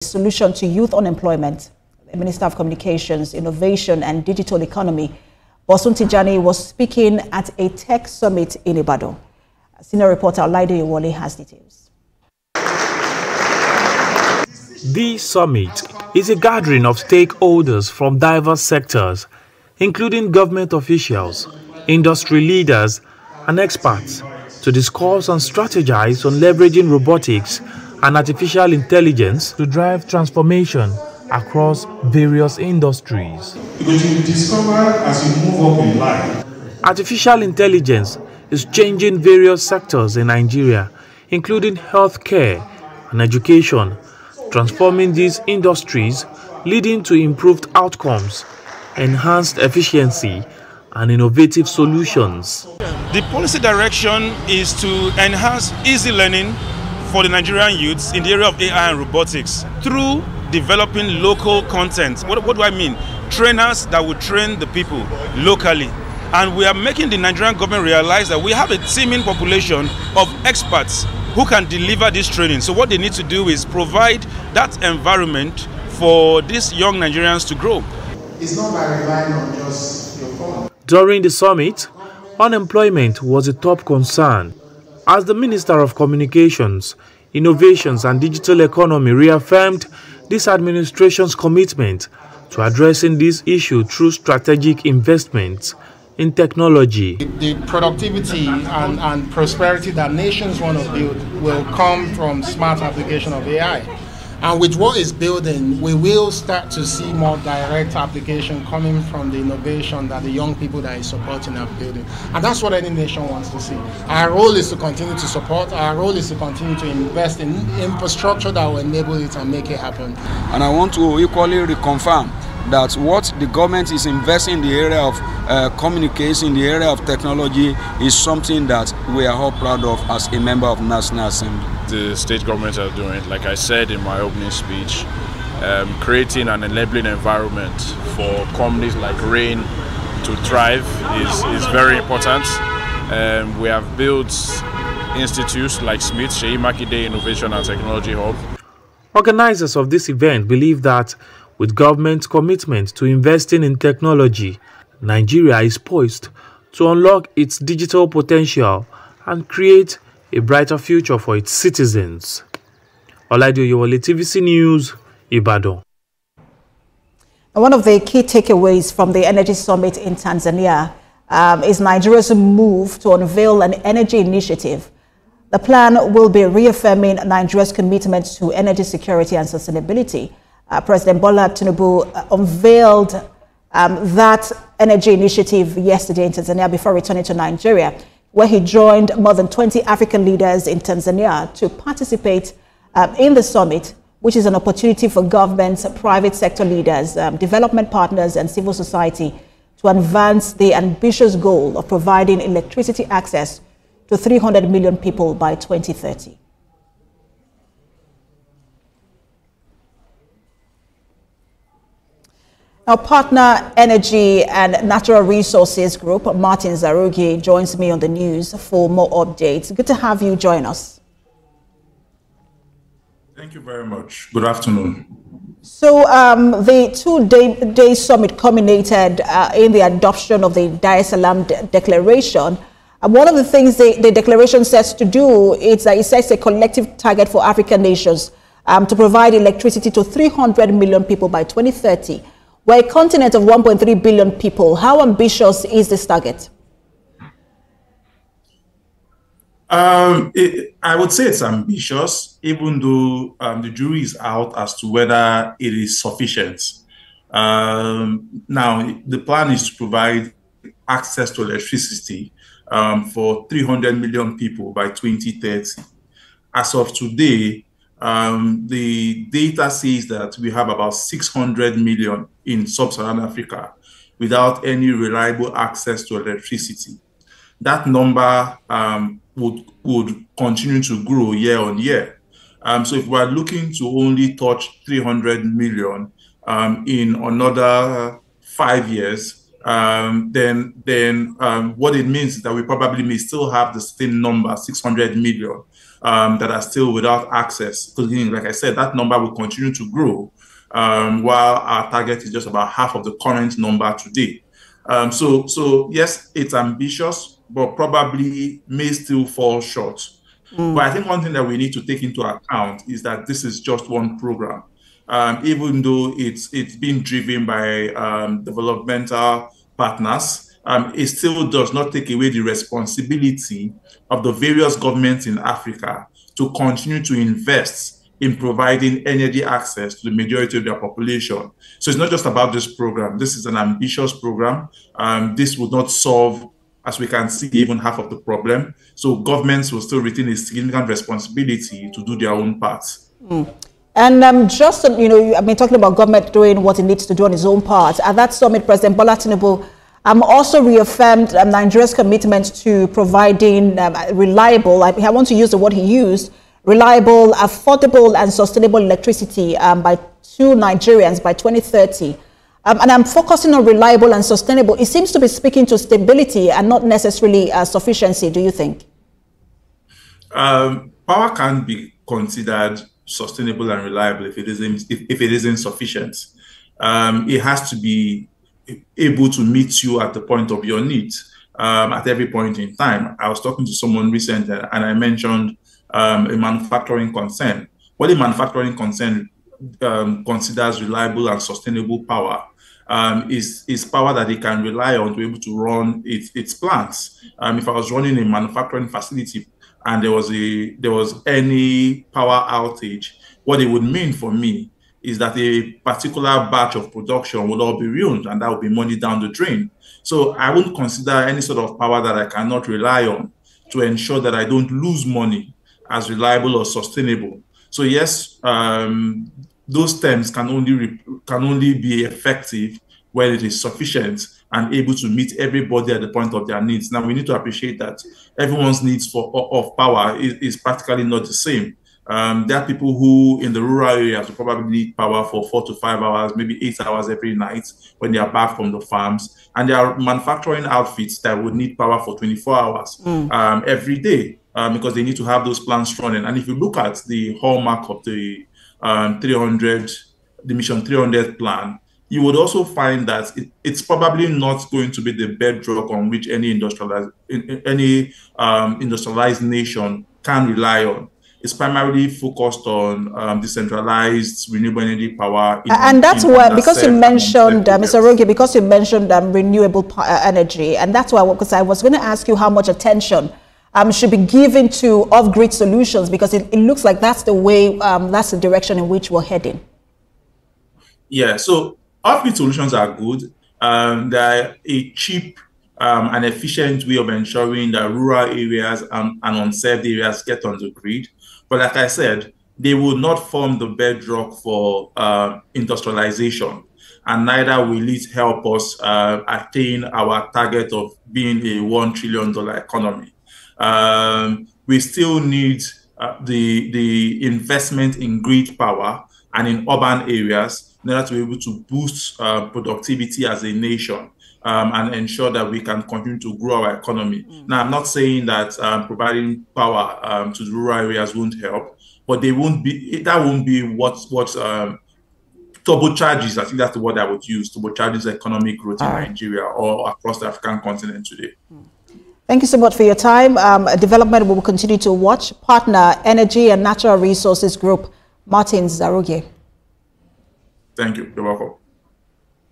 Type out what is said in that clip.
Solution to youth unemployment. The Minister of Communications, Innovation and Digital Economy, Bosun Tijani, was speaking at a tech summit in Ibadan. Senior reporter Olaide Iwole has details. The summit is a gathering of stakeholders from diverse sectors, including government officials, industry leaders, and experts, to discuss and strategize on leveraging robotics and artificial intelligence to drive transformation across various industries. Because you discover as you move up in life. Artificial intelligence is changing various sectors in Nigeria, including healthcare and education, transforming these industries, leading to improved outcomes, enhanced efficiency, and innovative solutions. The policy direction is to enhance easy learning for the Nigerian youths in the area of AI and robotics through developing local content. What do I mean? Trainers that will train the people locally. And we are making the Nigerian government realize that we have a teeming population of experts who can deliver this training. So what they need to do is provide that environment for these young Nigerians to grow. It's not by relying on just your phone. During the summit, unemployment was a top concern, as the Minister of Communications, Innovations and Digital Economy reaffirmed this administration's commitment to addressing this issue through strategic investments in technology. The productivity and prosperity that nations want to build will come from smart application of AI. And with what is building, we will start to see more direct application coming from the innovation that the young people that is supporting are building. And that's what any nation wants to see. Our role is to continue to support. Our role is to continue to invest in infrastructure that will enable it and make it happen. And I want to equally reconfirm that what the government is investing in the area of communication, in the area of technology, is something that we are all proud of as a member of National Assembly. The state governments are doing, like I said in my opening speech, creating an enabling environment for companies like RAIN to thrive is very important. We have built institutes like Smith, Sheyi Makinde Innovation and Technology Hub. Organizers of this event believe that with government's commitment to investing in technology, Nigeria is poised to unlock its digital potential and create a brighter future for its citizens. Olaide Iwole, TVC News, Ibadan. One of the key takeaways from the Energy Summit in Tanzania is Nigeria's move to unveil an energy initiative. The plan will be reaffirming Nigeria's commitment to energy security and sustainability. President Bola Tinubu unveiled that energy initiative yesterday in Tanzania before returning to Nigeria, where he joined more than 20 African leaders in Tanzania to participate in the summit, which is an opportunity for governments, private sector leaders, development partners, and civil society to advance the ambitious goal of providing electricity access to 300 million people by 2030. Our partner Energy and Natural Resources Group, Martin Zarugi, joins me on the news for more updates. Good to have you join us. Thank you very much. Good afternoon. So the two-day summit culminated in the adoption of the Dar es Salaam Declaration. One of the things the declaration sets to do is that it sets a collective target for African nations to provide electricity to 300 million people by 2030. We're a continent of 1.3 billion people. How ambitious is this target? I would say it's ambitious, even though the jury is out as to whether it is sufficient. Now, the plan is to provide access to electricity for 300 million people by 2030. As of today, the data says that we have about 600 million in sub-Saharan Africa without any reliable access to electricity. That number would continue to grow year on year. So if we're looking to only touch 300 million in another 5 years, then what it means is that we probably may still have the same number, 600 million, that are still without access. Because, like I said, that number will continue to grow, while our target is just about half of the current number today. So yes, it's ambitious, but probably may still fall short. But I think one thing that we need to take into account is that this is just one program. Even though it's being driven by developmental partners, it still does not take away the responsibility of the various governments in Africa to continue to invest in providing energy access to the majority of their population. So it's not just about this program. This is an ambitious program. This would not solve, as we can see, even half of the problem. So governments will still retain a significant responsibility to do their own part. And just, I've been talking about government doing what it needs to do on its own part. At that summit, President Bola Tinubu also reaffirmed Nigeria's commitment to providing reliable, I want to use the word he used, reliable, affordable and sustainable electricity to Nigerians by 2030. And I'm focusing on reliable and sustainable. It seems to be speaking to stability and not necessarily sufficiency, do you think? Power can be considered sustainable and reliable if it isn't sufficient. It has to be able to meet you at the point of your needs at every point in time. I was talking to someone recently and I mentioned a manufacturing concern. What a manufacturing concern considers reliable and sustainable power is power that it can rely on to be able to run its plants. If I was running a manufacturing facility and there was any power outage, what it would mean for me is that a particular batch of production would all be ruined, and that would be money down the drain. So I wouldn't consider any sort of power that I cannot rely on to ensure that I don't lose money as reliable or sustainable. So yes, those terms can only be effective when it is sufficient and able to meet everybody at the point of their needs. Now, we need to appreciate that everyone's needs of power is practically not the same. There are people who in the rural areas will probably need power for 4 to 5 hours, maybe 8 hours every night when they are back from the farms. And there are manufacturing outfits that would need power for 24 hours every day because they need to have those plants running. And if you look at the hallmark of the Mission 300 plan, you would also find that it's probably not going to be the bedrock on which any industrialized nation can rely on. It's primarily focused on decentralized renewable energy power. And that's why, because you mentioned, Mr. Roge, because you mentioned renewable energy, and that's why, because I was going to ask you how much attention should be given to off-grid solutions, because it looks like that's the way, that's the direction in which we're heading. Yeah, so off-grid solutions are good. They're a cheap and efficient way of ensuring that rural areas and unserved areas get on the grid. But like I said, they will not form the bedrock for industrialization, and neither will it help us attain our target of being a $1 trillion economy. We still need the investment in grid power and in urban areas in order to be able to boost productivity as a nation. And ensure that we can continue to grow our economy. Now, I'm not saying that providing power to the rural areas won't help, but that won't be what turbocharges, I think that's the word I would use, turbocharges economic growth in Nigeria or across the African continent today. Thank you so much for your time. Development will continue to watch. Partner Energy and Natural Resources Group, Martin Zaroge. Thank you. You're welcome.